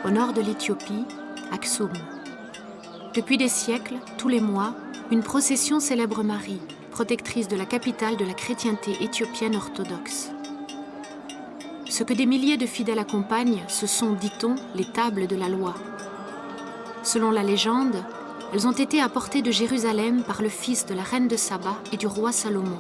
au nord de l'Éthiopie, Aksum. Depuis des siècles, tous les mois, une procession célèbre Marie, protectrice de la capitale de la chrétienté éthiopienne orthodoxe. Ce que des milliers de fidèles accompagnent, ce sont, dit-on, les tables de la loi. Selon la légende, elles ont été apportées de Jérusalem par le fils de la reine de Saba et du roi Salomon.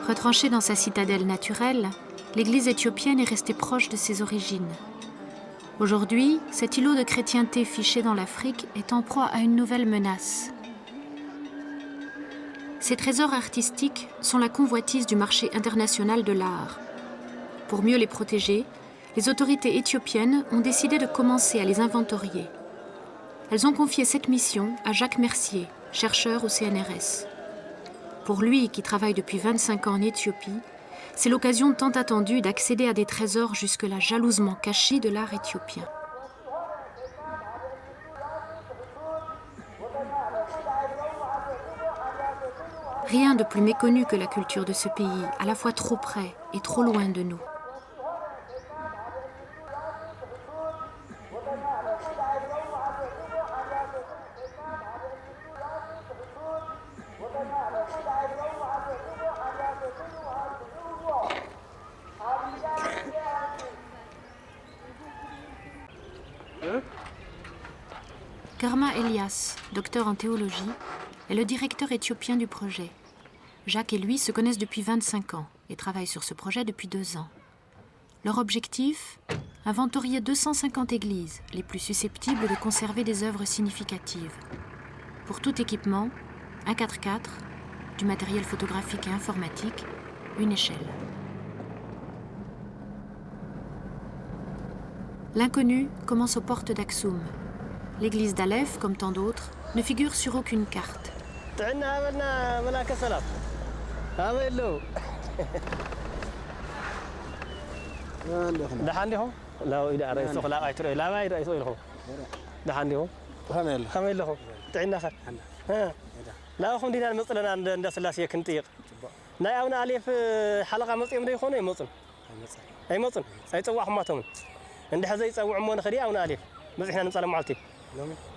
Retranchée dans sa citadelle naturelle, l'Église éthiopienne est restée proche de ses origines. Aujourd'hui, cet îlot de chrétienté fiché dans l'Afrique est en proie à une nouvelle menace. Ces trésors artistiques sont la convoitise du marché international de l'art. Pour mieux les protéger, les autorités éthiopiennes ont décidé de commencer à les inventorier. Elles ont confié cette mission à Jacques Mercier, chercheur au CNRS. Pour lui, qui travaille depuis 25 ans en Éthiopie, c'est l'occasion tant attendue d'accéder à des trésors jusque-là jalousement cachés de l'art éthiopien. Rien de plus méconnu que la culture de ce pays, à la fois trop près et trop loin de nous. Garma Elias, docteur en théologie, est le directeur éthiopien du projet. Jacques et lui se connaissent depuis 25 ans et travaillent sur ce projet depuis 2 ans. Leur objectif ? Inventorier 250 églises, les plus susceptibles de conserver des œuvres significatives. Pour tout équipement, un 4x4, du matériel photographique et informatique, une échelle. L'inconnu commence aux portes d'Aksum. L'église d'Aleph, comme tant d'autres, ne figure sur aucune carte.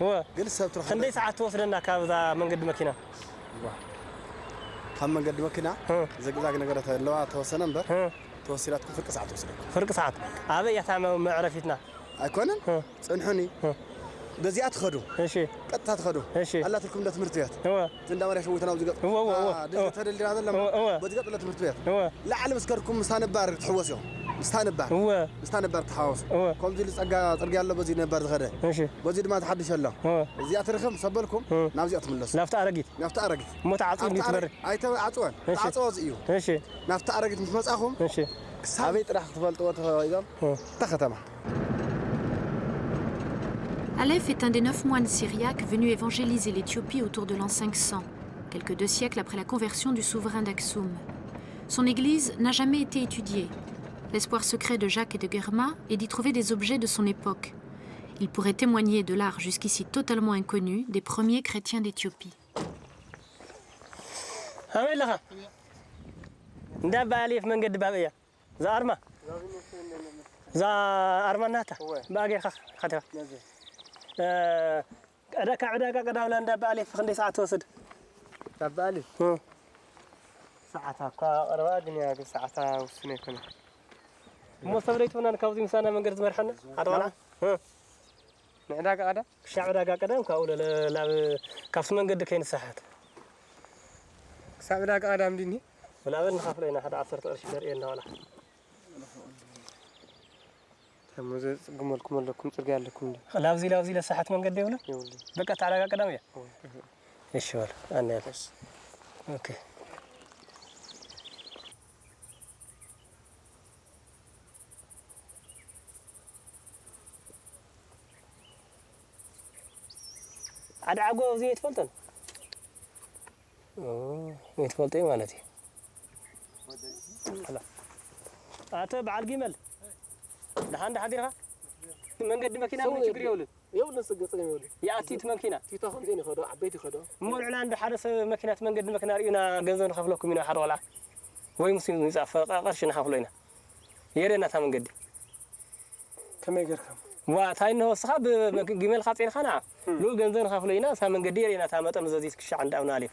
هو خندي ساعات توصلنا كذا من قد مكينة هم من قد مكينة زقزاق نقرأتها اللواء توصلنا نبر توصلاتكم فرق ساعات توصلنا فرق ساعات هذا يتعامل معرفتنا أكونن صنحوني بزيات خدو إيشي قطعة خدو إيشي الله تلكم ده تمرتيات هو تندم على شو تناوز قط هو ده اللي هذا لما بزيات ولا تمرتيات هو لا علم مسكركم مستان بار تحوسهم مستان بار تحوس كم زي ترجع الله بزيد نبار غدا إيشي بزيد ما تحدش الله زيات رخم صبركم ناوزيات ملص نفط أرجيت متعاطين يتمر أي عطوان عطوز إيو إيشي نفط أرجيت مش مسأخهم إيشي سابيت راح تفلت إذا تختمه. Aleph est un des 9 moines syriaques venus évangéliser l'Éthiopie autour de l'an 500, quelques 2 siècles après la conversion du souverain d'Aksum. Son église n'a jamais été étudiée. L'espoir secret de Jacques et de Germa est d'y trouver des objets de son époque. Il pourrait témoigner de l'art jusqu'ici totalement inconnu des premiers chrétiens d'Éthiopie. أداك قدام لنا بألف خندي ساعة توصل. بألف. ساعتها كأربعة يا ساعتها وسنة كنا. مو صبريت هنا كوزي مسانا من قرز مرحنا. هذا ولا. نعداك قدام. الشعب أداك قدام كأول لا كفس من قد كين ساعات. الشعب أداك قدام ديني. ولا بد نخاف لنا هذا 10 قرش مرينا ولا. موزة قملكم لكم ترجع لكم. لاوزي لساحات من قد ولا؟ بقى تعالى قدام يا. إيش ولا؟ أنا بس. أوكي. عاد عقوه زي يتفلتن. يتفلتين مالتي. هلا. أنت بعد جمل. ده عند حديرها؟ መንገዲ መኪና ምን ችግር ይውል يوم نسقط يقول ياتيت ماكينه تيتا هم زين خدوا عبيتي خدوا مولعنا عند حارس ماكينه منقد ماكينه رينا غنزو نخفلكم من حد ولا وي مسلم يصف قرش نخفلينا يرينا تا منقد كم يقركم واتاين هو صحاب جميل خاطين خنا لو غنزو نخفلينا تا منقد يرينا تا مطن زيت كش عند اون عليه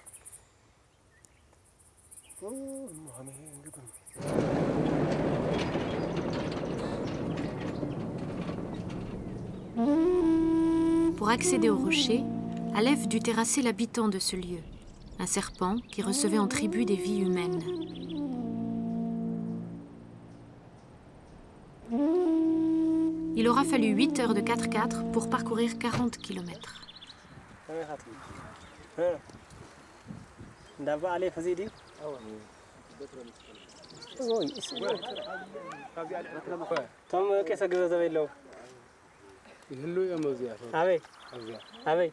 Pour accéder au rocher, Aleph dut terrasser l'habitant de ce lieu, un serpent qui recevait en tribut des vies humaines. Il aura fallu 8 heures de 4x4 pour parcourir 40 kilomètres. يهلو يا موزيا أبي أبي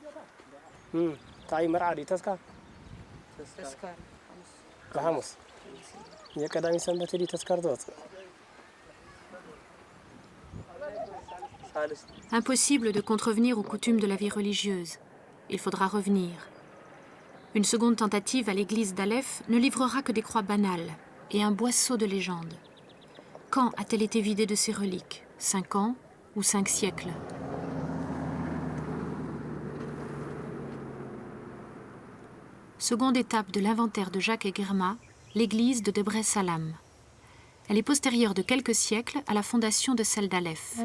تعي مرعدي تذكر خمس يا كلامي سنبت لي تذكر دوت Impossible de contrevenir aux coutumes de la vie religieuse. Il faudra revenir. Une seconde tentative à l'église d'Aleph ne livrera que des croix banales et un boisseau de légende. Quand a-t-elle été vidée de ses reliques ? 5 ans ou 5 siècles ? Seconde étape de l'inventaire de Jacques et Guerma, l'église de Debre Salam. Elle est postérieure de quelques siècles à la fondation de celle d'Aleph.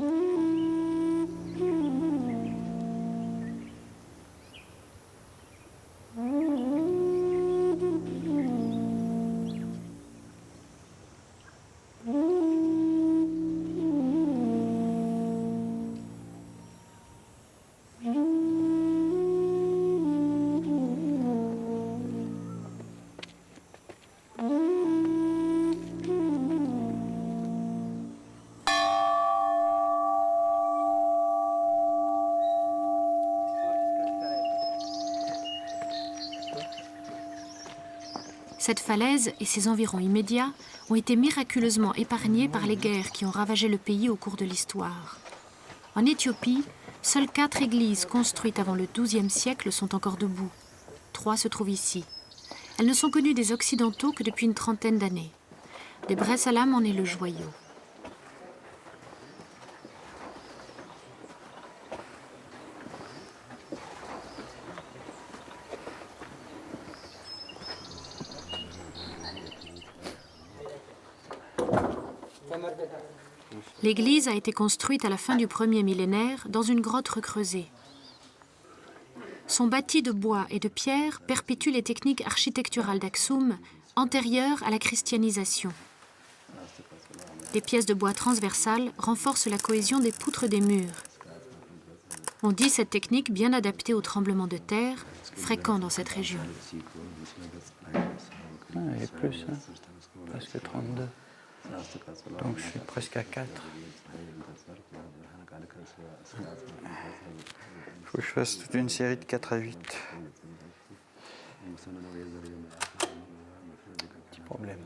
Cette falaise et ses environs immédiats ont été miraculeusement épargnés par les guerres qui ont ravagé le pays au cours de l'histoire. En Éthiopie, seules 4 églises construites avant le XIIe siècle sont encore debout. 3 se trouvent ici. Elles ne sont connues des Occidentaux que depuis une trentaine d'années. Debre Salam en est le joyau. L'église a été construite à la fin du 1er millénaire dans une grotte recreusée. Son bâti de bois et de pierre perpétue les techniques architecturales d'Aksum antérieures à la christianisation. Des pièces de bois transversales renforcent la cohésion des poutres des murs. On dit cette technique bien adaptée aux tremblements de terre, fréquents dans cette région. Il y a plus, hein, presque 32. Donc je suis presque à 4. Il faut que je fasse toute une série de 4 à 8. Petit problème.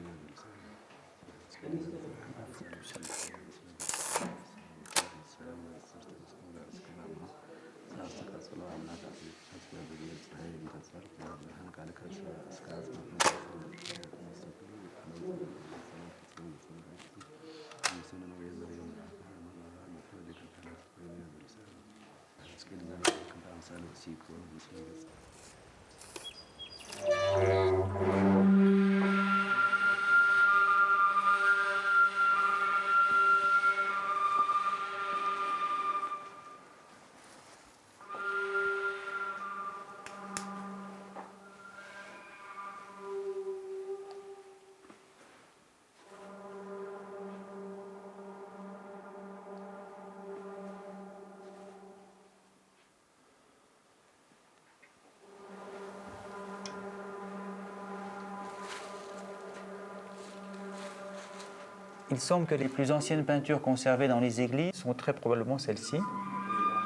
Il semble que les plus anciennes peintures conservées dans les églises sont très probablement celles-ci,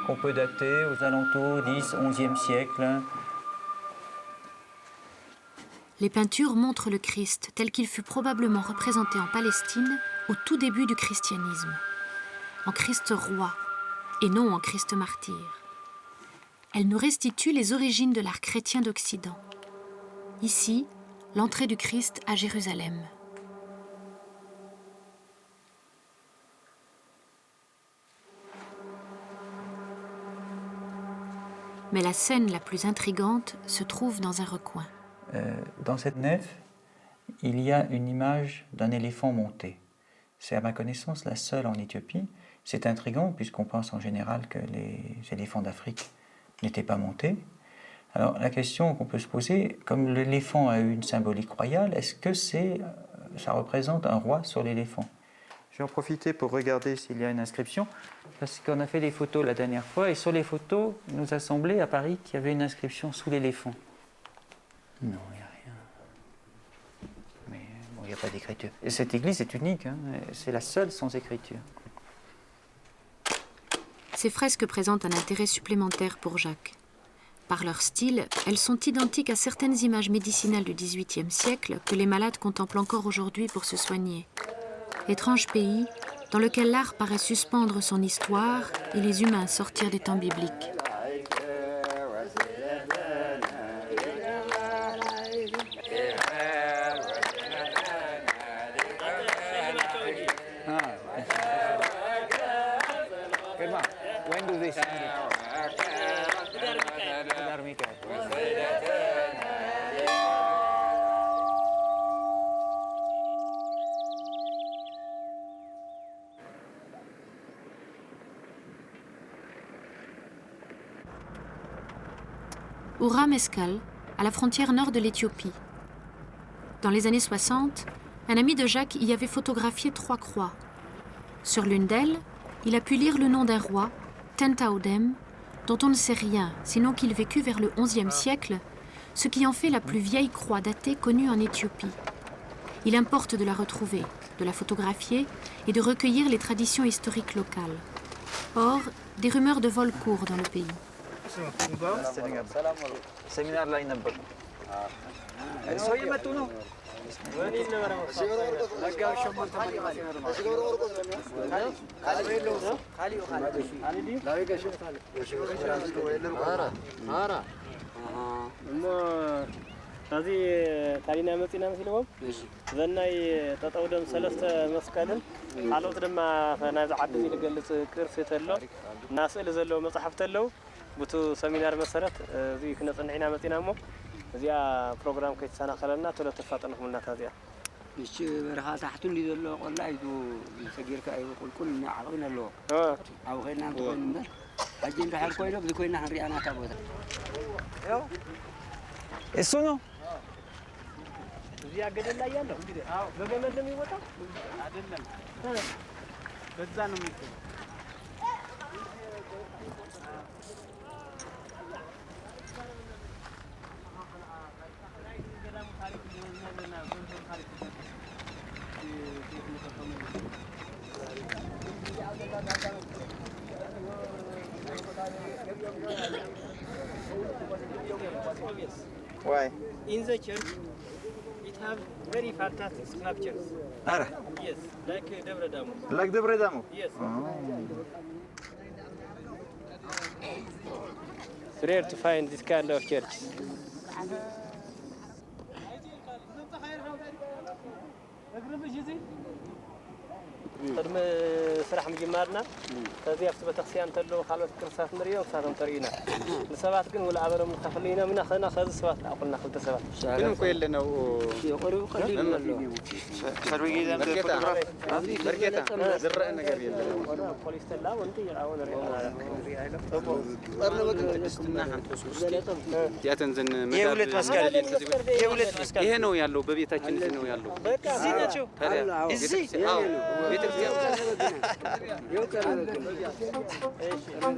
qu'on peut dater aux alentours 10-11e siècle. Les peintures montrent le Christ tel qu'il fut probablement représenté en Palestine au tout début du christianisme. En Christ roi, et non en Christ martyr. Elle nous restitue les origines de l'art chrétien d'Occident. Ici, l'entrée du Christ à Jérusalem. Mais la scène la plus intrigante se trouve dans un recoin. Dans cette nef, il y a une image d'un éléphant monté. C'est à ma connaissance la seule en Éthiopie. C'est intriguant puisqu'on pense en général que les éléphants d'Afrique n'étaient pas montés. Alors la question qu'on peut se poser, comme l'éléphant a eu une symbolique royale, est-ce que ça représente un roi sur l'éléphant? Je vais en profiter pour regarder s'il y a une inscription, parce qu'on a fait des photos la dernière fois, et sur les photos, il nous a semblé à Paris qu'il y avait une inscription sous l'éléphant. Non, il n'y a rien. Mais bon, il n'y a pas d'écriture. Et cette église est unique, hein, c'est la seule sans écriture. Ces fresques présentent un intérêt supplémentaire pour Jacques. Par leur style, elles sont identiques à certaines images médicinales du XVIIIe siècle que les malades contemplent encore aujourd'hui pour se soigner. Étrange pays dans lequel l'art paraît suspendre son histoire et les humains sortir des temps bibliques. Oura Mescal, à la frontière nord de l'Éthiopie. Dans les années 60, un ami de Jacques y avait photographié 3 croix. Sur l'une d'elles, il a pu lire le nom d'un roi, Tentaoudem, dont on ne sait rien, sinon qu'il vécut vers le XIe siècle, ce qui en fait la plus vieille croix datée connue en Éthiopie. Il importe de la retrouver, de la photographier et de recueillir les traditions historiques locales. Or, des rumeurs de vol courent dans le pays. هذه تارينا متينا مثلهم زناي تطودم 3 مسكالن حالوت دما فناز عدي لجلص كرسي تلو ناس اللي زلو مصحف تلو بتو سمينار مسرت زي كنا صنعنا متينا مو زيا بروجرام كيتسانا خلنا تلو تفاطنكمنا تازيا مش برها تحتون لي زلو والله يدو سجيرك اي كل عربنا له او غيرنا نقول اجين رح كوينو بكوينا هنري انا تابوت Eso no. እዚህ አገደል ላይ ያለው እንግዲህ አዎ በገመድ ነው የሚወጣው አይደለም በዛ ነው የሚወጣው Why? In the church, it have very fantastic sculptures. Ara. Yes, like Debre Damo. Like Debre Damo? Yes. It's rare to find this kind of churches. قدم سرح مجمارنا تزيف بتخسيان تلو خالد كرسات مريو وساتهم ترينا لسبات كن ولا عبرهم خفلينا من أخذنا خذ سبات أقولنا خذ سبات كلهم كويلنا يقولوا قليل خروجي ذا بركيتا زرقنا قبيل بوليس تلا وانت يعاون الرجال قرنا وقت تستنى عن خصوص ياتن زن يولد مسكال يولد مسكال ይሄ ነው ያለው በቤታችን እዚህ ነው ያለው እዚህ ናቸው እዚህ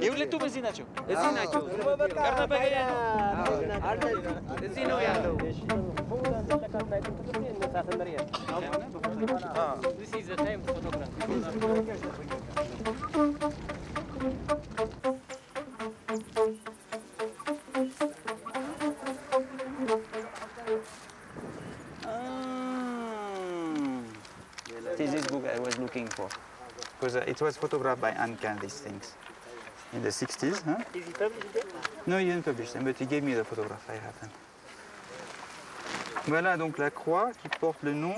የሁለቱም እዚህ ናቸው እዚህ ናቸው ቀርና በገያ እዚህ ነው ያለው This is the time to photograph. This is book I was looking for because it was photographed by Anka, these things. in the 60s. Huh? Is he published it? No, he didn't publish them, but he gave me the photograph. I have them. Voilà donc la croix qui porte le nom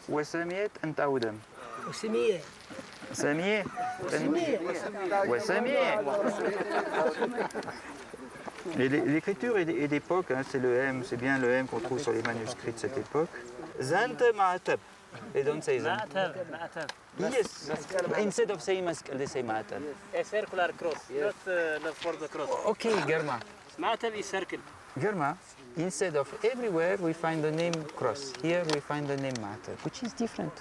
Wasamiet Antaoudem. Wasamiye. Wasamier. Wasamier. Et l'écriture est d'époque, hein, c'est le M, c'est bien le M qu'on trouve sur les manuscrits de cette époque. Zant Ma'atab. They don't say Zant. Ma'atab. Yes. Instead of saying Maskal, they say Ma'atab. A circular cross, not for the cross. Okay, Germa. Ma'atab is circle. Germa, instead of everywhere we find the name cross. Here we find the name Ma'atab, which is different.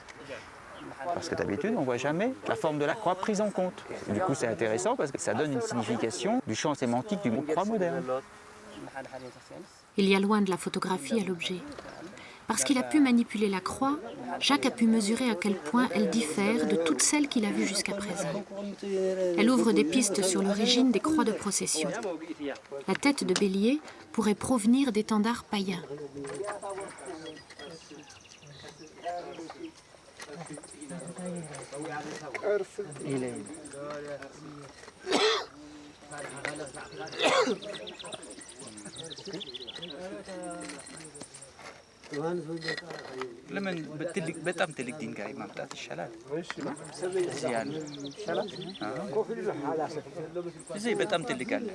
Parce que d'habitude, on ne voit jamais la forme de la croix prise en compte. Du coup, c'est intéressant parce que ça donne une signification du champ sémantique du mot croix moderne. Il y a loin de la photographie à l'objet. Parce qu'il a pu manipuler la croix, Jacques a pu mesurer à quel point elle diffère de toutes celles qu'il a vues jusqu'à présent. Elle ouvre des pistes sur l'origine des croix de procession. La tête de bélier pourrait provenir d'étendards païens. لمن በጣም ትልቅ ድንጋይ ማምጣት ይሻላል። እዚህ ያለ እዚህ በጣም ትልቅ አለ።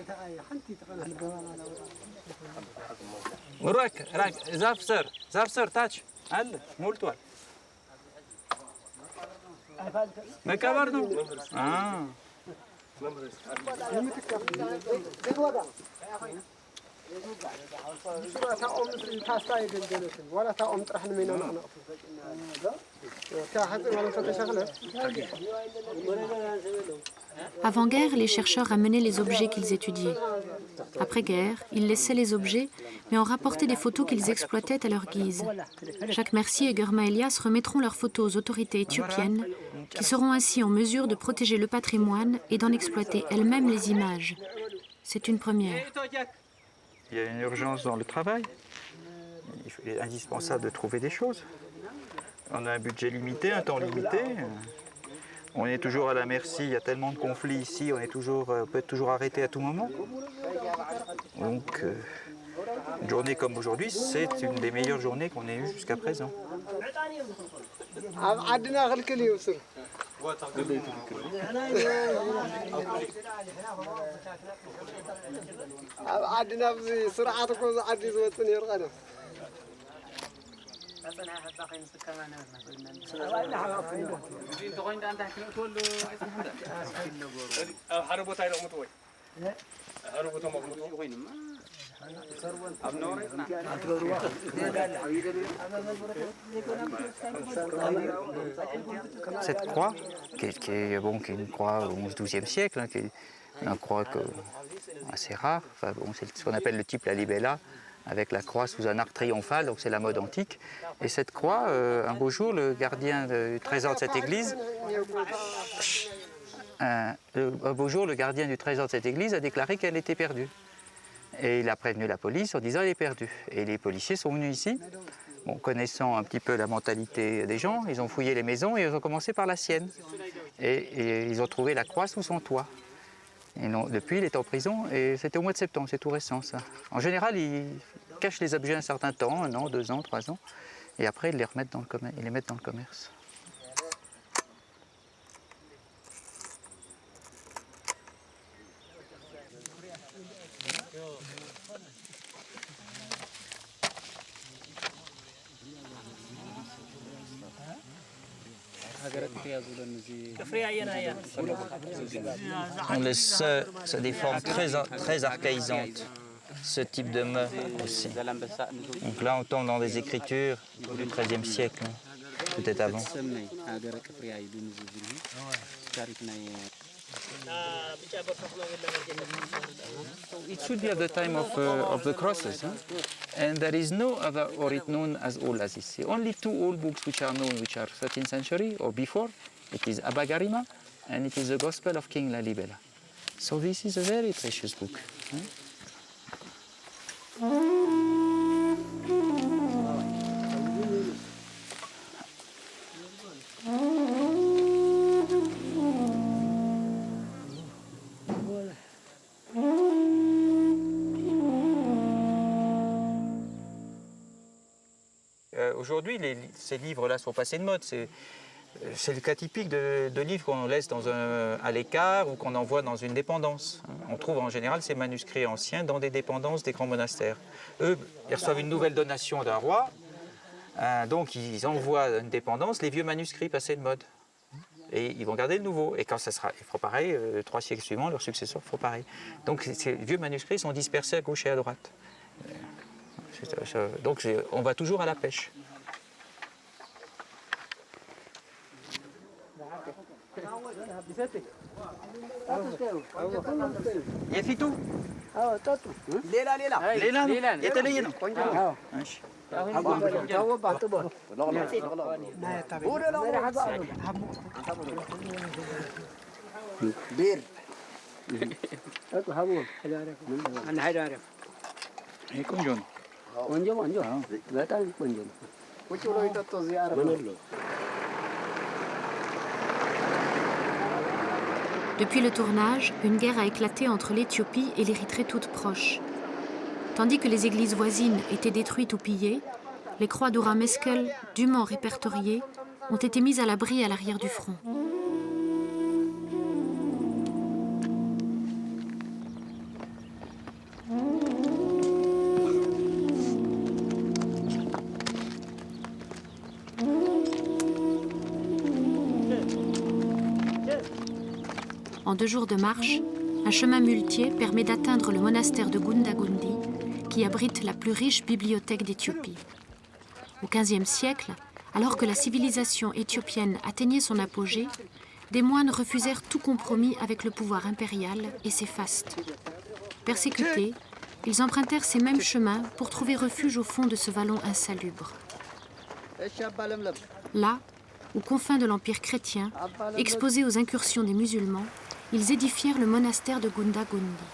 ራቅ ዛፍ ስር ታች አለ ሞልቷል። መቃብር ነው። Avant-guerre, les chercheurs ramenaient les objets qu'ils étudiaient. Après-guerre, ils laissaient les objets, mais en rapportaient des photos qu'ils exploitaient à leur guise. Jacques Mercier et Germa Elias remettront leurs photos aux autorités éthiopiennes, qui seront ainsi en mesure de protéger le patrimoine et d'en exploiter elles-mêmes les images. C'est une première. Il y a une urgence dans le travail. Il est indispensable de trouver des choses. On a un budget limité, un temps limité. On est toujours à la merci, il y a tellement de conflits ici, on peut être toujours arrêté à tout moment. Donc, une journée comme aujourd'hui, c'est une des meilleures journées qu'on ait eues jusqu'à présent. Cette croix, qui est une croix au XIIe siècle, hein, qui est une croix assez rare, enfin, c'est ce qu'on appelle le type la libella, avec la croix sous un arc triomphal, donc c'est la mode antique. Et cette croix, un beau jour, le gardien du trésor de cette église, a déclaré qu'elle était perdue. Et il a prévenu la police en disant qu'elle est perdue. Et les policiers sont venus ici, connaissant un petit peu la mentalité des gens, ils ont fouillé les maisons et ils ont commencé par la sienne. Et ils ont trouvé la croix sous son toit. Et non, depuis, il est en prison et c'était au mois de septembre, c'est tout récent ça. En général, ils cachent les objets un certain temps, 1 an, 2 ans, 3 ans, et après ils les mettent dans le commerce. On laisse ça des formes très archaïsantes, ce type de meurtre aussi. Donc là, on tombe dans des écritures du XIIIe siècle, peut-être avant. It should be at the time of the crosses, huh? And there is no other orit known as old as this. Only 2 old books which are known, which are 13th century or before. It is Abba Garima and it is the Gospel of King Lalibela. So this is a very precious book. Huh? Aujourd'hui, ces livres-là sont passés de mode. C'est le cas typique de livres qu'on laisse à l'écart ou qu'on envoie dans une dépendance. On trouve en général ces manuscrits anciens dans des dépendances des grands monastères. Eux, ils reçoivent une nouvelle donation d'un roi, donc ils envoient une dépendance, les vieux manuscrits passés de mode. Et ils vont garder le nouveau. Et quand ça sera, ils feront pareil, 3 siècles suivants, leurs successeurs feront pareil. Donc ces vieux manuscrits sont dispersés à gauche et à droite. Donc on va toujours à la pêche. يفيتو ليلة يتلين ماشي بير انا هيدا عارف يكون 원조 왜 딸 원조 그쪽으로 있다 또 ziyaret Depuis le tournage, une guerre a éclaté entre l'Éthiopie et l'Érythrée toutes proches. Tandis que les églises voisines étaient détruites ou pillées, les croix d'Ura Meskel, dûment répertoriées, ont été mises à l'abri à l'arrière du front. En 2 jours de marche, un chemin muletier permet d'atteindre le monastère de Gundagundi, qui abrite la plus riche bibliothèque d'Éthiopie. Au XVe siècle, alors que la civilisation éthiopienne atteignait son apogée, des moines refusèrent tout compromis avec le pouvoir impérial et ses fastes. Persécutés, ils empruntèrent ces mêmes chemins pour trouver refuge au fond de ce vallon insalubre. Là, aux confins de l'Empire chrétien, exposés aux incursions des musulmans, ils édifièrent le monastère de Gundagundi.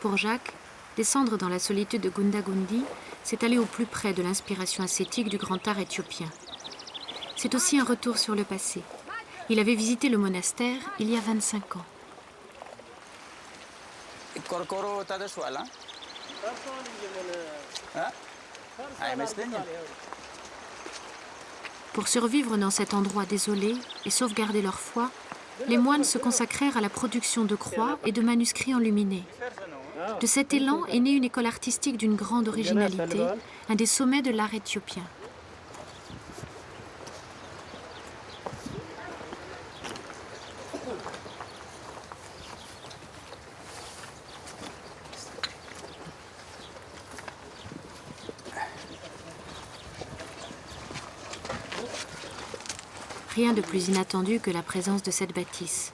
Pour Jacques, descendre dans la solitude de Gundagundi, c'est aller au plus près de l'inspiration ascétique du grand art éthiopien. C'est aussi un retour sur le passé. Il avait visité le monastère il y a 25 ans. Pour survivre dans cet endroit désolé et sauvegarder leur foi, les moines se consacrèrent à la production de croix et de manuscrits enluminés. De cet élan est née une école artistique d'une grande originalité, un des sommets de l'art éthiopien. Rien de plus inattendu que la présence de cette bâtisse.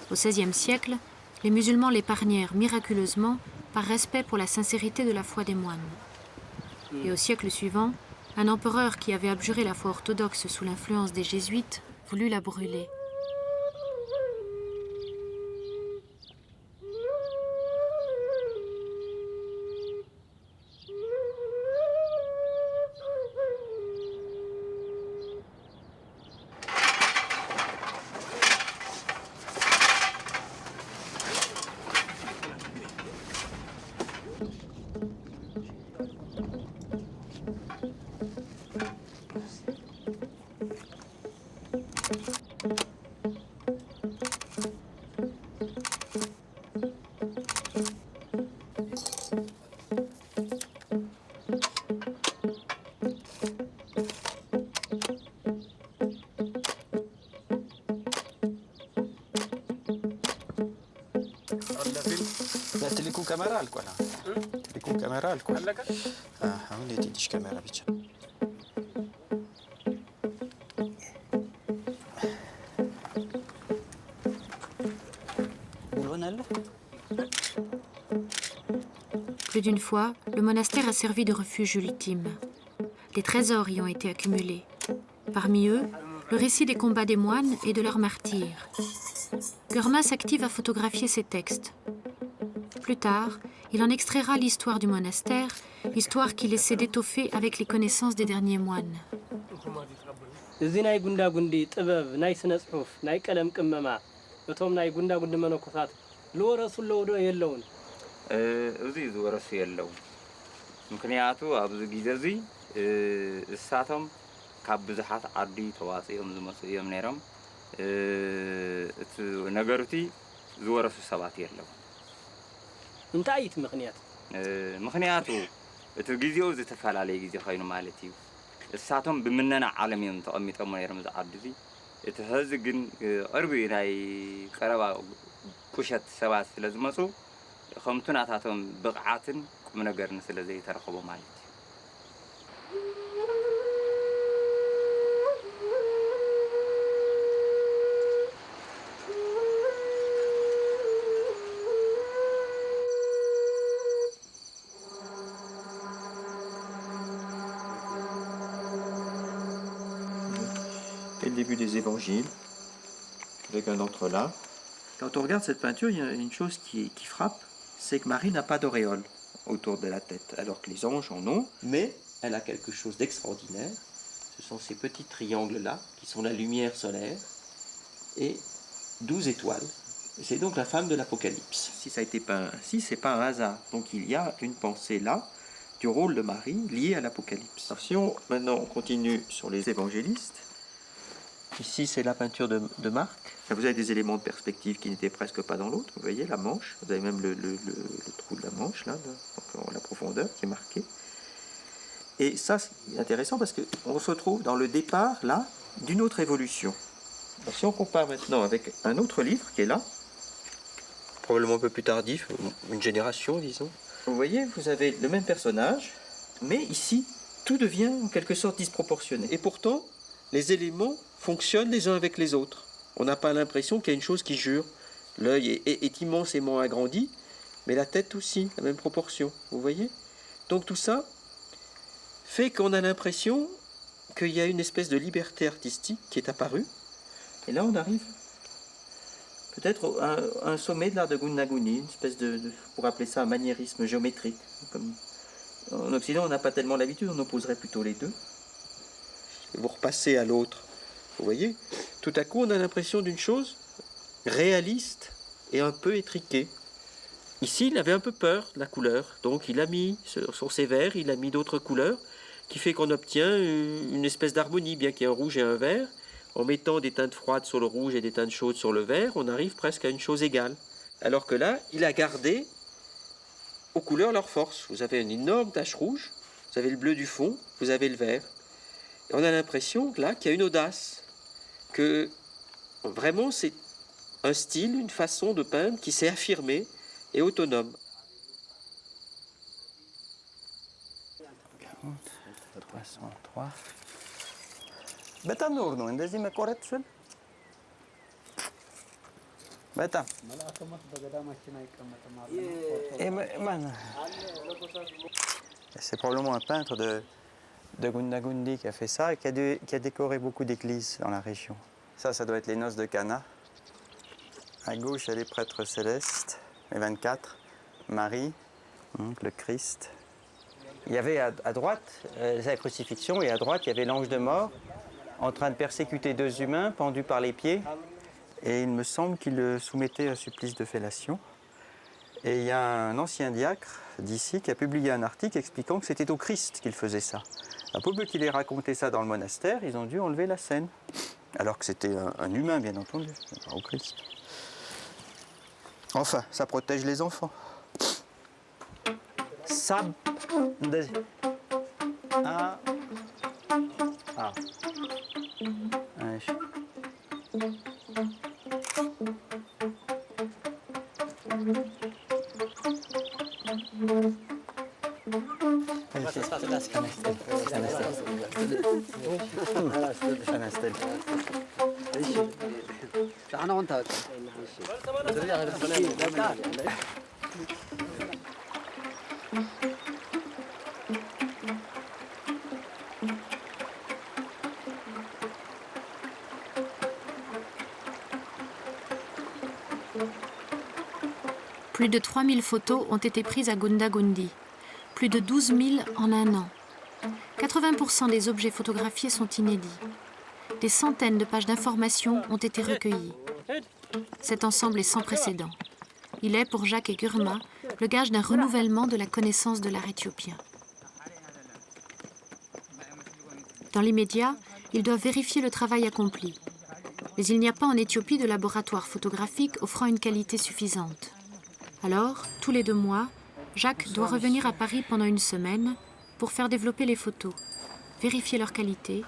Au XVIe siècle, les musulmans l'épargnèrent miraculeusement par respect pour la sincérité de la foi des moines. Et au siècle suivant, un empereur qui avait abjuré la foi orthodoxe sous l'influence des jésuites voulut la brûler. ካሜራ አልቋል። ትልቁ ካሜራ አልቋል። አሁን የትንሽ ካሜራ ብቻ Plus d'une fois, le monastère a servi de refuge ultime. Des trésors y ont été accumulés. Parmi eux, le récit des combats des moines et de leurs martyrs. Görma s'active à photographier ces textes. Plus tard, il en extraira l'histoire du monastère, histoire qu'il essaie d'étoffer avec les connaissances des derniers moines. እዚ ናይ ጉንዳ ጉንዲ ጥበብ ናይ ስነ ጽሑፍ ናይ ቀለም ቅመማ እቶም ናይ ጉንዳ ጉንዲ መነኮሳት ዝወረሱ ለውዶ የለውን እዚ ዝወረሱ የለው ምክንያቱ ኣብዚ ግዜ እዚ እሳቶም ካብ ብዙሓት ዓዲ ተዋፂኦም ዝመፁ እዮም ነይሮም እቲ ነገርቲ ዝወረሱ ሰባት የለው እንታይ እቲ ምክንያት ምክንያቱ እቲ ግዜው ዝተፈላለየ ግዜ ኮይኑ ማለት እዩ እሳቶም ብምነና ዓለም እዮም ተቐሚጦም ነይሮም ዝዓዲ እዚ እቲ ህዝቢ ግን ቅርቢ ናይ ቀረባ ቁሸት ሰባት ስለ ዝመፁ ከምቱ ናታቶም ብቕዓትን ቁም ነገርን ስለ ዘይተረኸቡ ማለት እዩ Le début des évangiles, avec un entrelac. Quand on regarde cette peinture, il y a une chose qui frappe, c'est que Marie n'a pas d'auréole autour de la tête, alors que les anges en ont, mais elle a quelque chose d'extraordinaire. Ce sont ces petits triangles-là, qui sont la lumière solaire, et 12 étoiles. C'est donc la femme de l'Apocalypse. Si ça a été peint ainsi, c'est pas un hasard. Donc il y a une pensée là, du rôle de Marie lié à l'Apocalypse. Alors si maintenant on continue sur les évangélistes, ici c'est la peinture de Marc. Vous avez des éléments de perspective qui n'étaient presque pas dans l'autre. Vous voyez la manche, vous avez même le trou de la manche là, donc la profondeur qui est marquée. Et ça c'est intéressant parce qu'on se retrouve dans le départ là d'une autre évolution. Alors, si on compare maintenant avec un autre livre qui est là, probablement un peu plus tardif, une génération disons. Vous voyez, vous avez le même personnage, mais ici, tout devient en quelque sorte disproportionné. Et pourtant, les éléments fonctionnent les uns avec les autres. On n'a pas l'impression qu'il y a une chose qui jure. L'œil est immensément agrandi, mais la tête aussi, la même proportion. Vous voyez? Donc tout ça fait qu'on a l'impression qu'il y a une espèce de liberté artistique qui est apparue. Et là, on arrive peut-être à un sommet de l'art de Gundaguni, une espèce pour appeler ça un maniérisme géométrique. Comme en Occident, on n'a pas tellement l'habitude, on opposerait plutôt les deux. Et vous repassez à l'autre. Vous voyez, tout à coup, on a l'impression d'une chose réaliste et un peu étriquée. Ici, il avait un peu peur de la couleur, donc il a mis sur ses verres, il a mis d'autres couleurs, qui fait qu'on obtient une espèce d'harmonie, bien qu'il y ait un rouge et un vert. En mettant des teintes froides sur le rouge et des teintes chaudes sur le vert, on arrive presque à une chose égale. Alors que là, il a gardé aux couleurs leur force. Vous avez une énorme tache rouge, vous avez le bleu du fond, vous avez le vert. Et on a l'impression là qu'il y a une audace, que vraiment c'est un style, une façon de peindre qui s'est affirmée et autonome. 40, 303. በጣም ኖር ነው እንደዚህ መቆረጥ ስል በጣም c'est probablement un peintre de Gundagundi qui a fait ça et qui a décoré beaucoup d'églises dans la région. Ça doit être les noces de Cana. À gauche, il y a les prêtres célestes, les 24, Marie, le Christ. Il y avait à droite la crucifixion et à droite, il y avait l'ange de mort en train de persécuter deux humains pendus par les pieds. Et il me semble qu'il le soumettait à un supplice de fellation. Et il y a un ancien diacre d'ici qui a publié un article expliquant que c'était au Christ qu'il faisait ça. Pour peu qu'il ait raconté ça dans le monastère, ils ont dû enlever la scène. Alors que c'était un humain, bien entendu, pas au Christ. Enfin, ça protège les enfants. Sab... Ah... Ah... Plus de 3000 photos ont été prises à Gundagundi, plus de 12 000 en un an. 80% des objets photographiés sont inédits. des centaines de pages d'informations ont été recueillies. Cet ensemble est sans précédent. Il est, pour Jacques et Gurma, le gage d'un renouvellement de la connaissance de l'art éthiopien. Dans l'immédiat, ils doivent vérifier le travail accompli. Mais il n'y a pas en Éthiopie de laboratoire photographique offrant une qualité suffisante. Alors, tous les 2 mois, Jacques doit revenir à Paris pendant une semaine pour faire développer les photos, vérifier leur qualité,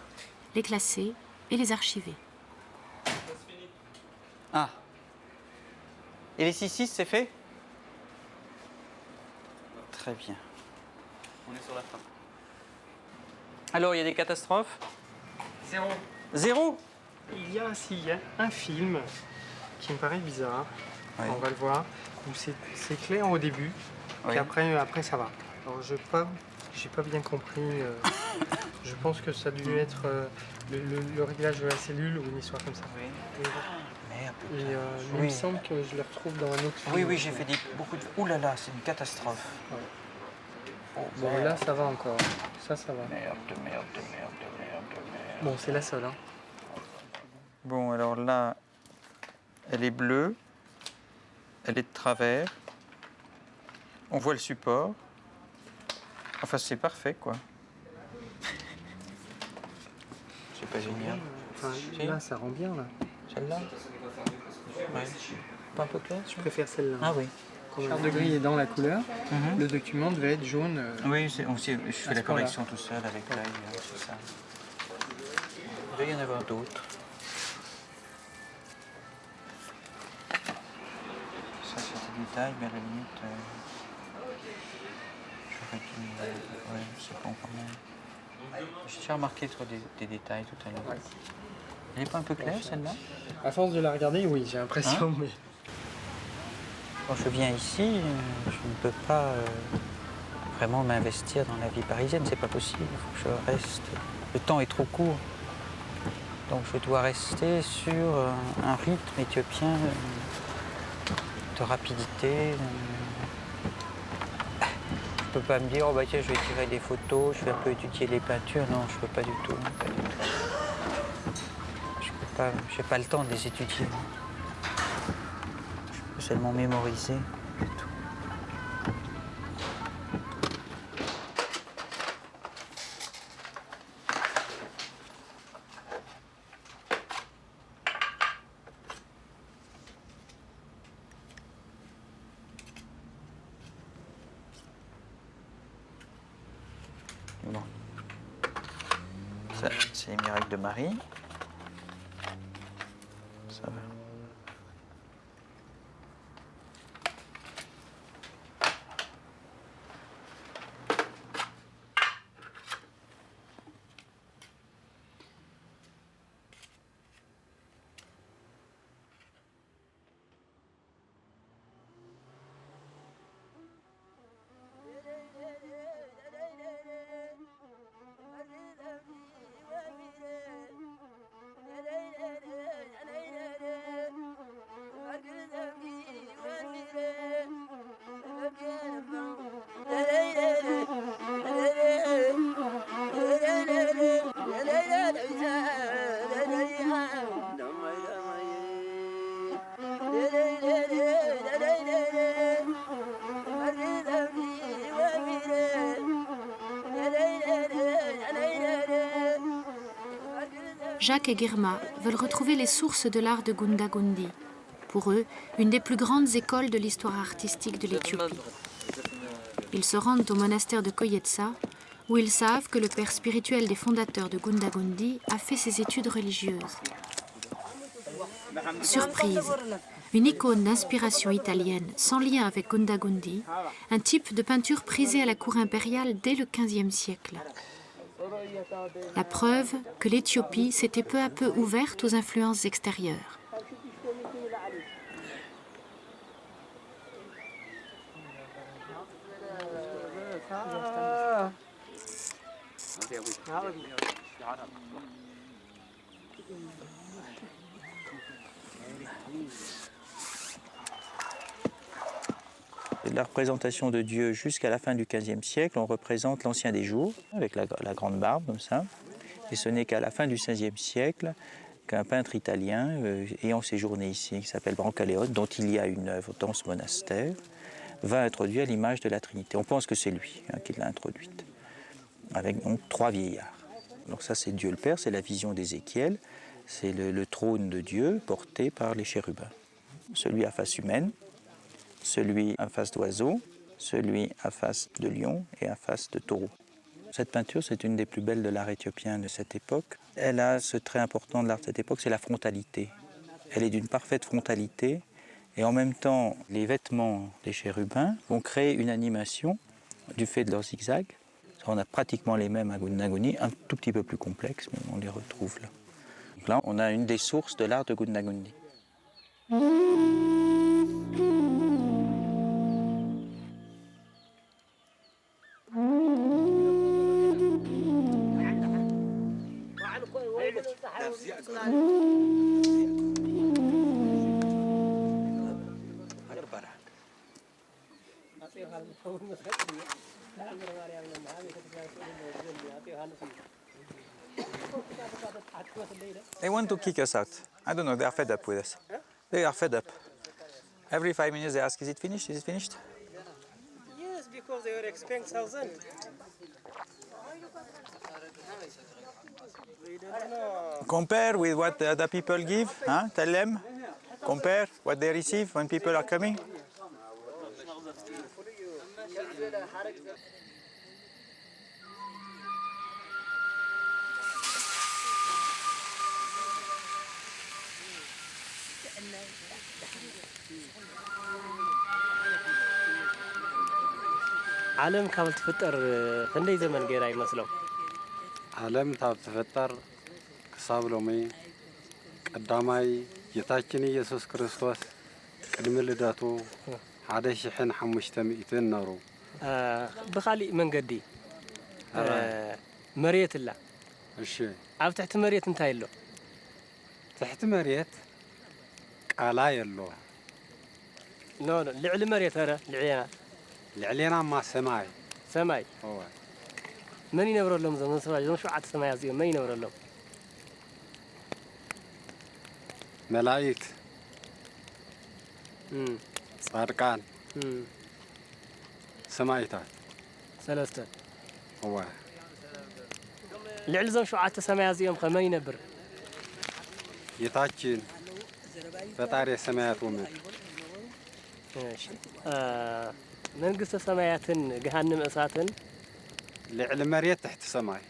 les classer et les archiver. Ah. Et les 6-6, c'est fait? Très bien. On est sur la fin. Alors, il y a des catastrophes? Zéro. Zéro? Il y a un film qui me paraît bizarre, Oui. on va le voir, où c'est clair au début, Oui. et après ça va. Alors j'ai pas bien compris, je pense que ça a dû être le réglage de la cellule ou une histoire comme ça. Oui. Merde, Et putain. mais il me semble que je le retrouve dans un autre film. Oui, oui, j'ai fait beaucoup de... Ouh là là, c'est une catastrophe. Ouais. Oh, Bon, merde. là ça va encore, ça va. Merde. Bon, c'est la seule, hein. Bon, alors là, elle est bleue, elle est de travers, on voit le support. Enfin, c'est parfait, quoi. C'est pas génial. Enfin, Si. là ça rend bien, là. Celle-là? Ouais. Pas un peu clair? Je préfère celle-là. Ah oui. Quand Charles de Gris est dans la couleur, le document devait être jaune. Oui, je fais la ce correction tout seul avec l'œil, c'est ça. Il doit y en avoir d'autres. Ça, c'est des détails, mais à la limite, j'aurais dû... ouais, c'est bon quand même. J'ai déjà remarqué sur des détails tout à l'heure. Elle n'est pas un peu claire, celle-là? À force de la regarder, oui, j'ai l'impression, Hein? mais... Quand je viens ici, je ne peux pas vraiment m'investir dans la vie parisienne, c'est pas possible. Il faut que je reste. Le temps est trop court. Donc je dois rester sur un rythme éthiopien de rapidité. Je peux pas me dire, oh bah tiens, je vais tirer des photos, je vais un peu étudier les peintures. Non, je peux pas du tout. Pas du tout. J'ai pas le temps de les étudier. Je peux seulement mémoriser. C'est tout. Bon. Ça, c'est les miracles de Marie. Ça va. Jacques et Gurma veulent retrouver les sources de l'art de Gundagundi. Pour eux, une des plus grandes écoles de l'histoire artistique de l'Éthiopie. Ils se rendent au monastère de Koyetsa, où ils savent que le père spirituel des fondateurs de Gundagundi a fait ses études religieuses. Surprise, une icône d'inspiration italienne sans lien avec Gundagundi, un type de peinture prisé à la cour impériale dès le XVe siècle. La preuve que l'Éthiopie s'était peu à peu ouverte aux influences extérieures. La représentation de Dieu jusqu'à la fin du XVe siècle, on représente l'Ancien des Jours, avec la grande barbe, comme ça. Et ce n'est qu'à la fin du XVIe siècle qu'un peintre italien ayant séjourné ici, qui s'appelle Brancaleone, dont il y a une œuvre dans ce monastère, va introduire l'image de la Trinité. On pense que c'est lui qui l'a introduite, avec donc 3 vieillards. Donc ça c'est Dieu le Père, c'est la vision d'Ézéchiel, c'est le trône de Dieu porté par les chérubins. Celui à face humaine, celui à face d'oiseau, celui à face de lion et à face de taureau. Cette peinture, c'est une des plus belles de l'art éthiopien de cette époque. Elle a ce trait important de l'art de cette époque, c'est la frontalité. Elle est d'une parfaite frontalité et en même temps, les vêtements des chérubins vont créer une animation du fait de leurs zigzags. On a pratiquement les mêmes à Gundaguni, un tout petit peu plus complexes, mais on les retrouve là. Donc là, on a une des sources de l'art de Gundagundi. They want to kick us out. I don't know, they are fed up with us. They are fed up. Every 5 minutes they ask, is it finished? Is it finished? Yes, because they were expecting 1,000. Compare with what the other people give, huh? Tell them. Compare what they receive when people are coming. ዓለም ካብ ትፍጠር ክንደይ ዘመን ገይራ ይመስሎም? ዓለም ካብ ትፍጠር ክሳብ ሎሚ ቀዳማይ ጌታችን ኢየሱስ ክርስቶስ ቅድሚ ልደቱ 1500 ነሩ። ብኻሊእ መንገዲ መሬት ላ እሺ፣ ኣብ ትሕቲ መሬት እንታይ ኣሎ? ትሕቲ መሬት ቃላይ ኣሎ። ኖ ልዕሊ መሬት ኧረ ልዕልና ልዕሌናማ ሰማይ ሰማይ هو መን ይነብረሎም? ዞም ሰማይ ዞም 7 ሰማያት እዚኦም መን ይነብረሎም? መላእክት፣ ጻድቃን፣ ሰማዕታት ሰለስተ هو ልዕሊ ዞም 7 ሰማያት እዚኦም ከመን ይነብር? ጌታችን ፈጣሪ ሰማያት ወምድር። እሺ መንግስተ ሰማያትን ገሃነም እሳትን ልዕሊ መሬት ትሕቲ ሰማይ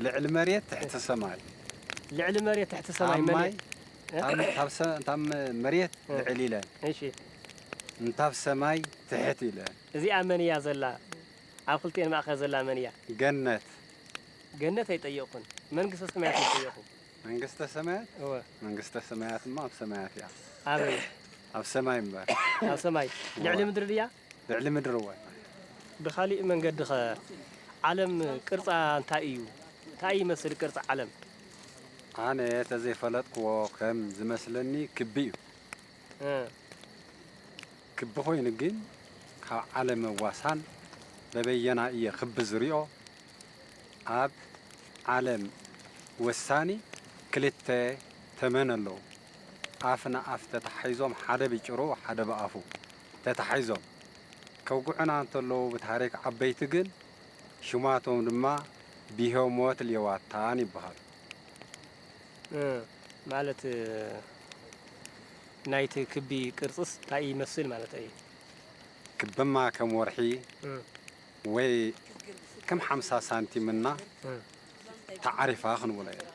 ልዕሊ መሬት ትሕቲ ሰማይ ልዕሊ መሬት ትሕቲ ሰማይ ማይ ታም መሬት ልዕሊ ኢለን እሺ እንታብ ሰማይ ትሕቲ ኢለን እዚኣ መን እያ ዘላ? ኣብ ክልቴን ማእኸል ዘላ መን እያ? ገነት ገነት ኣይጠየቁን፣ መንግስተ ሰማያት ይጠየቁ። መንግስተ ሰማያት መንግስተ ሰማያትማ ኣብ ሰማያት እያ። ኣበይ? ኣብ ሰማይ እምበር ኣብ ሰማይ ልዕሊ ምድሪ ድያ? ልዕሊ ምድሪ እወ። ብኻሊእ መንገዲ ኸ ዓለም ቅርፃ እንታይ እዩ? እንታይ ይመስል ቅርፂ ዓለም? ኣነ ተዘይፈለጥክዎ ከም ዝመስለኒ ክቢ እዩ። ክቢ ኮይኑ ግን ካብ ዓለም ዋሳን በበየና እየ ክቢ ዝሪኦ። ኣብ ዓለም ወሳኒ ክልተ ተመን ኣለዉ። ኣፍ ንኣፍ ተተሓሒዞም ሓደ ብጭሩ ሓደ ብኣፉ ተተሓሒዞም ከውጉዕና እንተለዉ ብታሪክ ዓበይቲ ግን ሽማቶም ድማ ቢሄሞት ሌዋታን ይበሃሉ። ማለት ናይቲ ክቢ ቅርፅስ እንታይ ይመስል ማለት እዩ? ክብማ ከም ወርሒ ወይ ከም 50 ሳንቲምና ተዓሪፋ ክንብሎ ኢና።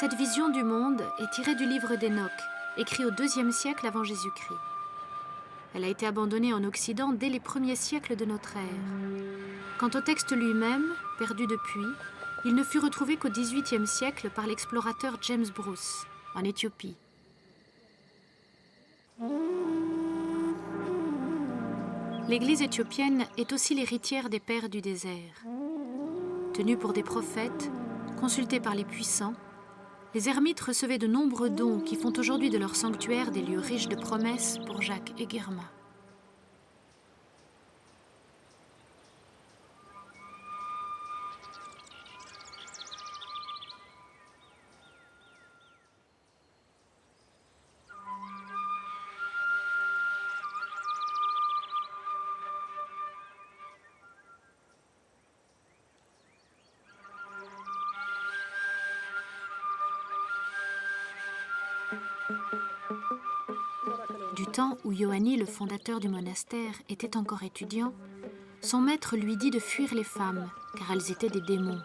Cette vision du monde est tirée du livre d'Enoch, écrit au IIe siècle avant Jésus-Christ. Elle a été abandonnée en Occident dès les premiers siècles de notre ère. Quant au texte lui-même, perdu depuis, il ne fut retrouvé qu'au XVIIIe siècle par l'explorateur James Bruce, en Éthiopie. L'Église éthiopienne est aussi l'héritière des pères du désert. Tenue pour des prophètes, consultés par les puissants, Les ermites recevaient de nombreux dons qui font aujourd'hui de leur sanctuaire des lieux riches de promesses pour Jacques et Guerma. Du temps où Ioannis, le fondateur du monastère, était encore étudiant, son maître lui dit de fuir les femmes, car elles étaient des démons.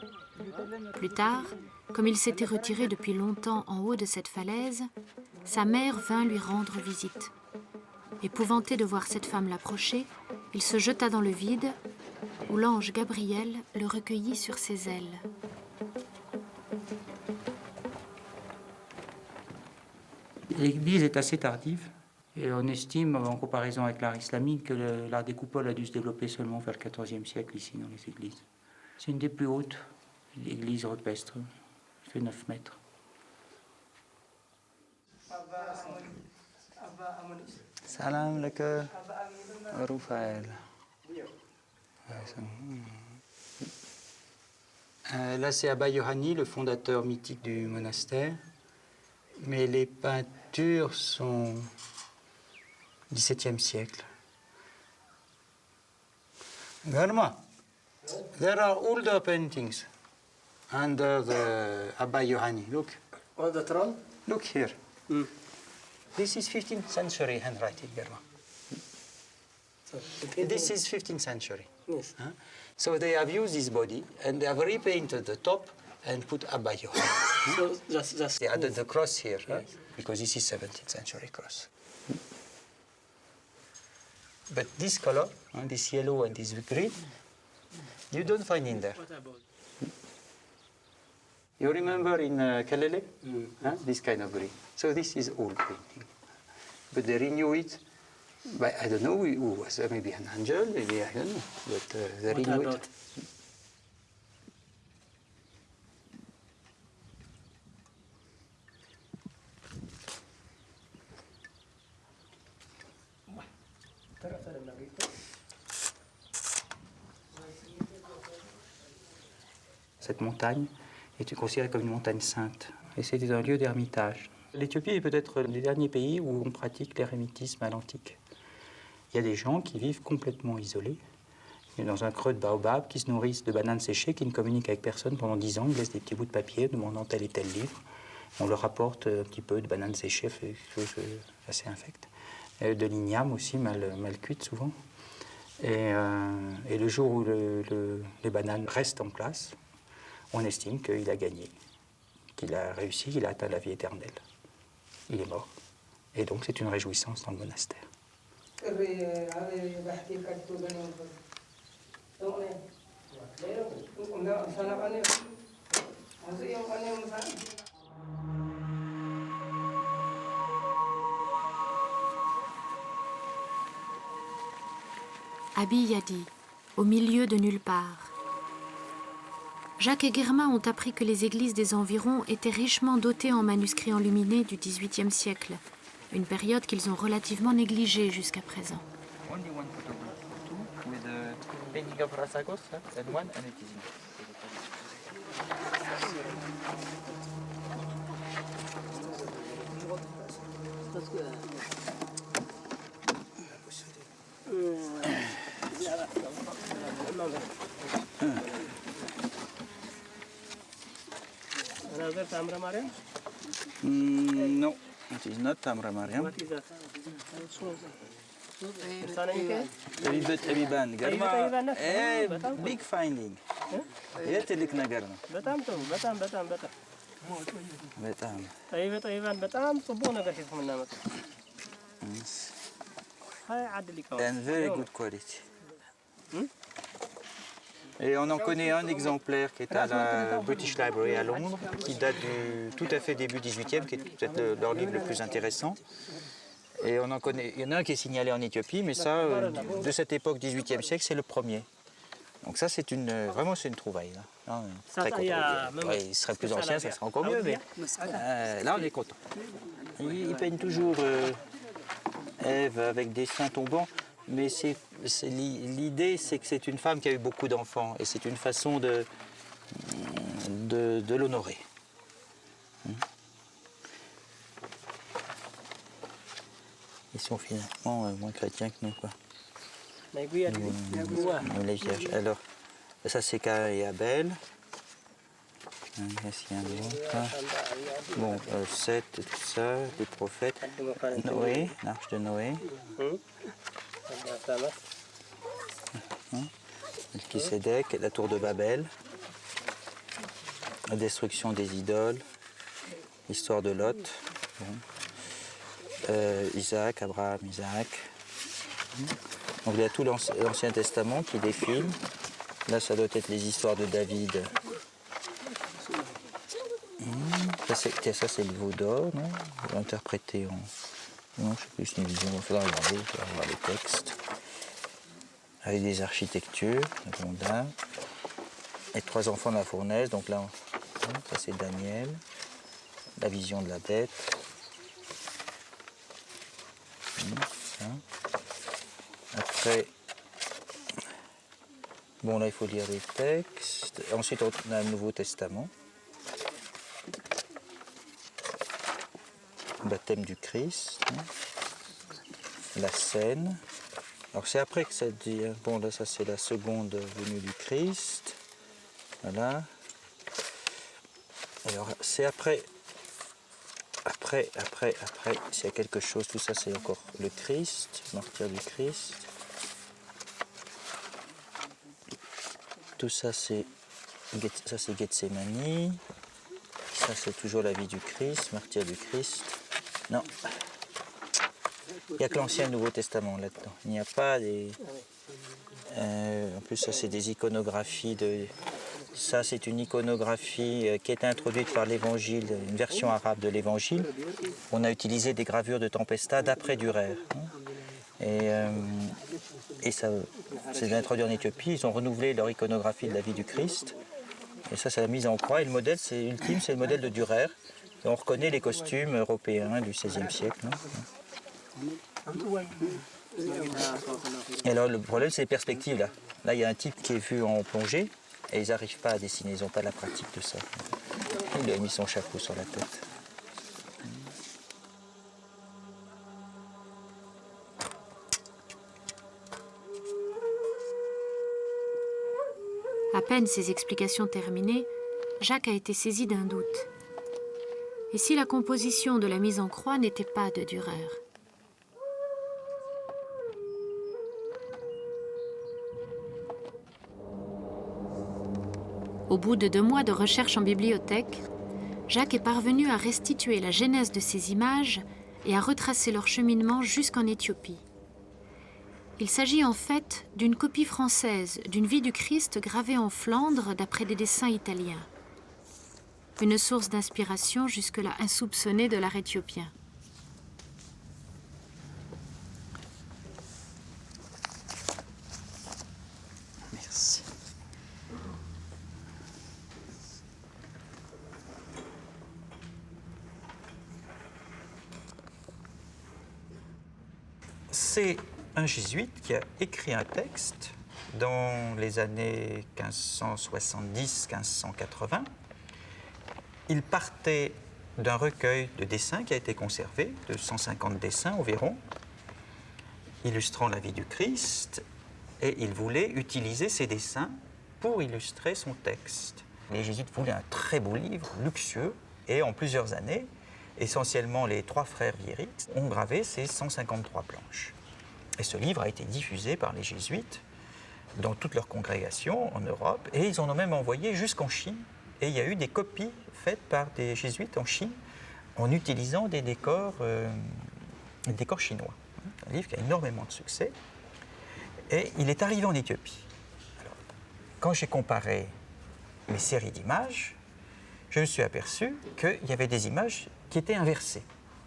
Plus tard, comme il s'était retiré depuis longtemps en haut de cette falaise, sa mère vint lui rendre visite. Épouvanté de voir cette femme l'approcher, il se jeta dans le vide, où l'ange Gabriel le recueillit sur ses ailes. L'église est assez tardive et on estime, en comparaison avec l'art islamique, que l'art des coupoles a dû se développer seulement vers le XIVe siècle ici dans les églises. C'est une des plus hautes églises rupestres, elle fait 9 mètres. Salam alaikum, Rufael. Là, c'est Abba Yohani, le fondateur mythique du monastère. Mais les peintures sont XVIIe siècle. Garma, there are older paintings under the Abba Yohani. Look. On the throne? Look here. This is 15th century handwriting, Garma. This is 15th century. Yes. So they have used this body and they have repainted the top and put Abba Yohani. So just They added the cross here, because this is 17th century cross. But this color, this yellow and this green, you don't find in there. What about? You remember in Kalele? This kind of green. So this is old painting. But they renew it by, I don't know who was, maybe an angel, maybe I don't know. But they renew it. Cette montagne est considérée comme une montagne sainte et c'était un lieu d'ermitage. L'Éthiopie est peut-être le dernier pays où on pratique l'érémitisme à l'antique. Il y a des gens qui vivent complètement isolés, dans un creux de baobab, qui se nourrissent de bananes séchées, qui ne communiquent avec personne pendant 10 ans, ils laissent des petits bouts de papier demandant tel et tel livre. On leur apporte un petit peu de bananes séchées, quelque chose assez infect. De l'igname aussi, mal cuite souvent. Et le jour où les bananes restent en place, on estime qu'il a gagné, qu'il a réussi, qu'il a atteint la vie éternelle. Il est mort. Et donc c'est une réjouissance dans le monastère. Abi Yadi, au milieu de nulle part. Jacques et Guerma ont appris que les églises des environs étaient richement dotées en manuscrits enluminés du XVIIIe siècle, une période qu'ils ont relativement négligée jusqu'à présent. Another Tamra Mariam? No, it is not Tamra Mariam. What is that? Ebiban. Garma, big finding. የትልቅ ነገር ነው። በጣም ጥሩ፣ በጣም በጣም በጣም በጣም ጠይባን በጣም ጽቡቅ ነገር ሴት ምናመጣ ሃይ ዓዲ ሊቃው and very good quality. Et on en connaît un exemplaire qui est à la British Library à Londres, qui date du tout à fait début 18e, qui est peut-être leur livre le plus intéressant. Et on en connaît, il y en a un qui est signalé en Éthiopie, mais ça, de cette époque 18e siècle, c'est le premier. Donc ça, c'est vraiment c'est une trouvaille. Là. hein, très content. Ouais, il serait plus ancien, ça serait encore mieux, mais là, on est content. Il peigne toujours Ève avec des seins tombants, mais l'idée, c'est que c'est une femme qui a eu beaucoup d'enfants, et c'est une façon de l'honorer. Ils sont finalement moins chrétiens que nous, quoi. Nous, les vierges. Alors, ça c'est Caïn et Abel. Qu'est-ce qu'il y a d'autre? Bon, Seth et tout ça, les prophètes. Noé, l'arche de Noé. Melchisédek, la tour de Babel. La destruction des idoles. L'histoire de Lot. Bon. Isaac, Abraham, Isaac. Donc il y a tout l'Ancien Testament qui défile. Là, ça doit être les histoires de David. Ça, c'est le veau d'or, non? Interprété en... Non, je ne sais plus, c'est une vision. Il faudra regarder, il faudra voir les textes. Avec des architectures, le rondin. Les 3 enfants de la fournaise. Donc là, ça c'est Daniel. La vision de la bête. Ça. Après, bon là il faut lire les textes. Ensuite on a le Nouveau Testament. Le baptême du Christ. La scène. Alors c'est après que ça dit, bon là ça c'est la seconde venue du Christ. Voilà. Alors c'est après, s'il y a quelque chose, tout ça c'est encore le Christ, le martyr du Christ. Tout ça c'est Gethsémani. Ça c'est toujours la vie du Christ, martyr du Christ. Non. Il n'y a que l'Ancien et le Nouveau Testament là-dedans. Il n'y a pas des... en plus ça c'est des iconographies de... Ça, c'est une iconographie qui est introduite par l'Évangile, une version arabe de l'Évangile. On a utilisé des gravures de Tempesta d'après Dürer. Et ça, c'est introduit en Éthiopie. Ils ont renouvelé leur iconographie de la vie du Christ. Et ça, c'est la mise en croix. Et le modèle, c'est ultime, c'est le modèle de Dürer. Et on reconnaît les costumes européens du XVIe siècle. Et alors, le problème, c'est les perspectives. Là, il y a un type qui est vu en plongée. Et ils n'arrivent pas à dessiner, ils n'ont pas la pratique de ça. Il a mis son chapeau sur la tête. À peine ces explications terminées, Jacques a été saisi d'un doute. Et si la composition de la mise en croix n'était pas de Dürer? Au bout de 2 mois de recherche en bibliothèque, Jacques est parvenu à restituer la genèse de ces images et à retracer leur cheminement jusqu'en Éthiopie. Il s'agit en fait d'une copie française d'une vie du Christ gravée en Flandre d'après des dessins italiens. Une source d'inspiration jusque-là insoupçonnée de l'art éthiopien. Merci. C'est un jésuite qui a écrit un texte dans les années 1570-1580. Il partait d'un recueil de dessins qui a été conservé, de 150 dessins environ, illustrant la vie du Christ, et il voulait utiliser ces dessins pour illustrer son texte. Les jésuites voulaient un très beau livre, luxueux, et en plusieurs années, essentiellement les 3 frères Vieri ont gravé ces 153 planches. Et ce livre a été diffusé par les jésuites dans toutes leurs congrégations en Europe, et ils en ont même envoyé jusqu'en Chine. Et il y a eu des copies faites par des jésuites en Chine en utilisant des décors chinois. Un livre qui a énormément de succès. Et il est arrivé en Éthiopie. Alors, quand j'ai comparé les séries d'images, je me suis aperçu qu'il y avait des images qui étaient inversées,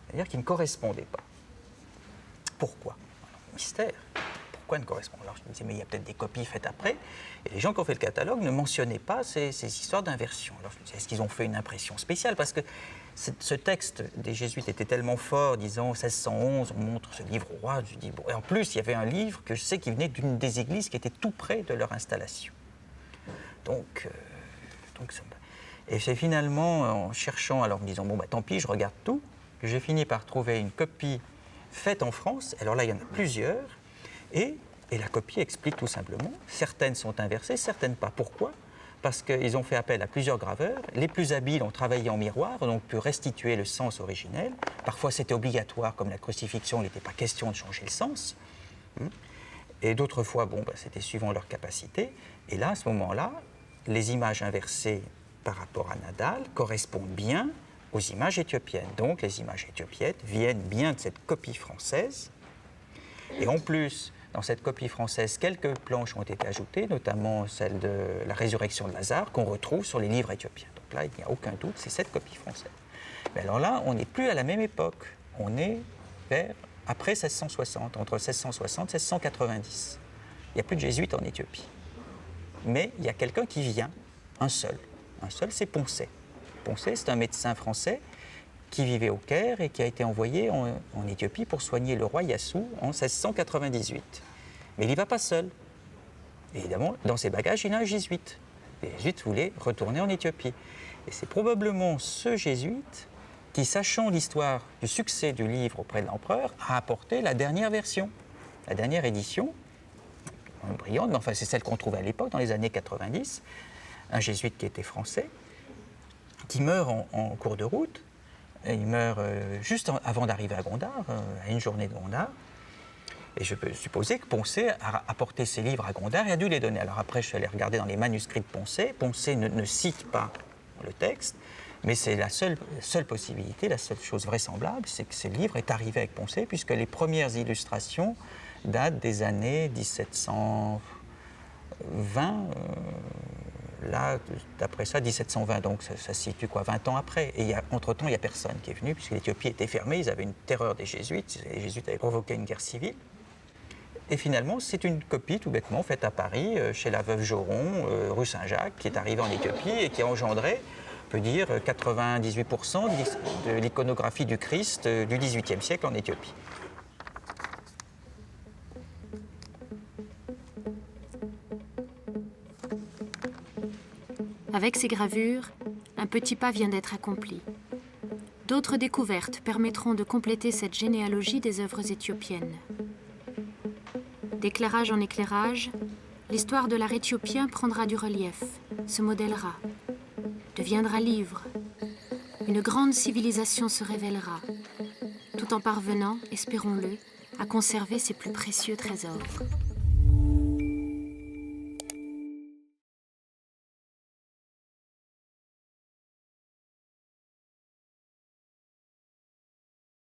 c'est-à-dire qui ne correspondaient pas. Pourquoi? Mystère. pourquoi ne correspond. Alors je me disais, mais il y a peut-être des copies faites après. Et les gens qui ont fait le catalogue ne mentionnaient pas ces histoires d'inversion. Alors je me disais, est-ce qu'ils ont fait une impression spéciale? Parce que ce texte des Jésuites était tellement fort, disons 1611, on montre ce livre au roi. Je dis, bon, et en plus, il y avait un livre que je sais qui venait d'une des églises qui était tout près de leur installation. Donc et c'est finalement en cherchant, alors en me disant, bon, bah, tant pis, je regarde tout, que j'ai fini par trouver une copie faite en France. Alors là, il y en a plusieurs. Et la copie explique tout simplement, certaines sont inversées, certaines pas. Pourquoi? Parce qu'ils ont fait appel à plusieurs graveurs. Les plus habiles ont travaillé en miroir, donc pu restituer le sens originel. Parfois, c'était obligatoire, comme la crucifixion, il n'était pas question de changer le sens. Et d'autres fois, bon, bah, c'était suivant leur capacité. Et là, à ce moment-là, les images inversées par rapport à Nadal correspondent bien aux images éthiopiennes. Donc, les images éthiopiennes viennent bien de cette copie française. Et en plus, dans cette copie française, quelques planches ont été ajoutées, notamment celle de la résurrection de Lazare, qu'on retrouve sur les livres éthiopiens. Donc là, il n'y a aucun doute, c'est cette copie française. Mais alors là, on n'est plus à la même époque. On est vers après 1660, entre 1660 et 1690. Il n'y a plus de jésuites en Éthiopie. Mais il y a quelqu'un qui vient, un seul. Un seul, c'est Poncet. Poncet, c'est un médecin français qui vivait au Caire et qui a été envoyé en Éthiopie pour soigner le roi Yassou en 1698. Mais il n'y va pas seul. Évidemment, dans ses bagages, il a un jésuite. Les jésuites voulaient retourner en Éthiopie. Et c'est probablement ce jésuite qui, sachant l'histoire du succès du livre auprès de l'empereur, a apporté la dernière version, la dernière édition, brillante, mais enfin c'est celle qu'on trouvait à l'époque, dans les années 90, un jésuite qui était français, qui meurt en cours de route. Et il meurt juste avant d'arriver à Gondar, à une journée de Gondar. Et je peux supposer que Poncet a apporté ses livres à Gondar et a dû les donner. Alors après, je suis allé regarder dans les manuscrits de Poncet. Poncet ne cite pas le texte, mais c'est la seule possibilité, la seule chose vraisemblable, c'est que ce livre est arrivé avec Poncet, puisque les premières illustrations datent des années 1720. Là, d'après ça, 1720, donc ça se situe quoi, 20 ans après. Et entre-temps, il n'y a personne qui est venu, puisque l'Éthiopie était fermée, ils avaient une terreur des Jésuites, les Jésuites avaient provoqué une guerre civile. Et finalement, c'est une copie tout bêtement faite à Paris, chez la veuve Joron, rue Saint-Jacques, qui est arrivée en Éthiopie et qui a engendré, on peut dire, 98% de l'iconographie du Christ du XVIIIe siècle en Éthiopie. Avec ces gravures, un petit pas vient d'être accompli. D'autres découvertes permettront de compléter cette généalogie des œuvres éthiopiennes. D'éclairage en éclairage, l'histoire de l'art éthiopien prendra du relief, se modèlera, deviendra livre. Une grande civilisation se révélera, tout en parvenant, espérons-le, à conserver ses plus précieux trésors.